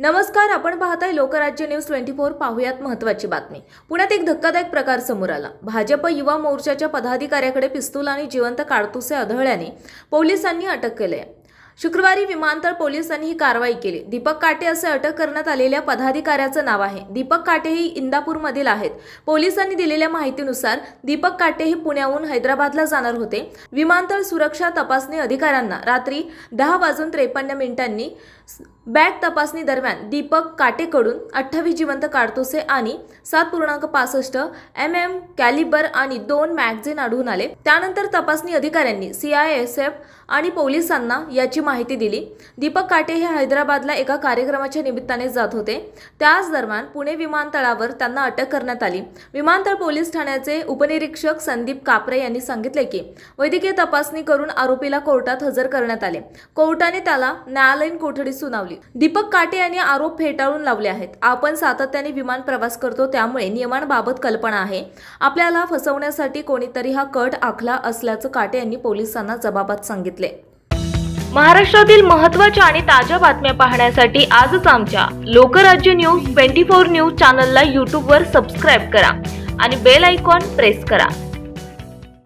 नमस्कार, आपण पाहताय लोकराज्य न्यूज 24। पाहुयात महत्त्वाची बातमी। पुण्यात एक धक्कादायक प्रकार समोर आला। भाजप युवा मोर्चाच्या पदाधिकाऱ्याकडे पिस्तूल आणि जिवंत काडतुसे आढळल्याने पोलिसांनी अटक केली आहे। शुक्रवारी विमानतळ पोलिसांनी ही कारवाई केली। दीपक काटे असे अटक करण्यात आलेल्या पदाधिकाऱ्याचे नाव आहे। दीपक काटे हे इंदापूरमधील आहेत। पोलिसांनी दिलेल्या माहितीनुसार दीपक काटे हे पुण्याहून हैदराबादला जाणार होते। विमानतळ सुरक्षा तपासणी अधिकाऱ्यांना रात्री 10:53 बॅग तपासणी दरम्यान दीपक काटेकडून 28 जिवंत काडतुसे आणि 7.65 mm कॅलिबर आणि 2 मॅगझिन आढळून आले। त्यानंतर तपासणी अधिकाऱ्यांनी CISF आणि पोलिसांना याची माहिती दिली। दीपक काटे हे हैदराबादला एका कार्यक्रमाच्या निमित्ताने जात होते। त्याच दरम्यान पुणे विमानतळावर त्यांना अटक करण्यात आली। विमानतळ पोलीस ठाण्याचे उपनिरीक्षक संदीप कापरे यांनी सांगितले की वैद्यकीय तपासणी करून आरोपीला कोर्टात हजर करण्यात आले। कोर्टाने त्याला न्यायालयीन कोठडी सुनावली। दीपक काटे यांनी आरोप फेटाळून लावले आहेत। आपण सातत्याने विमान प्रवास करतो, त्यामुळे नियमांबाबत कल्पना आहे। आपल्याला फसवण्यासाठी कोणीतरी हा कट आखला असल्याचं काटे यांनी पोलिसांना जबाबात सांगितले। महाराष्ट्रातील महत्त्वाच्या आणि ताज्या बातम्या पाहण्यासाठी आजच आमच्या लोकराज्य न्यूज 24 न्यूज चॅनलला YouTube वर सबस्क्राइब करा आणि बेल आयकॉन प्रेस करा।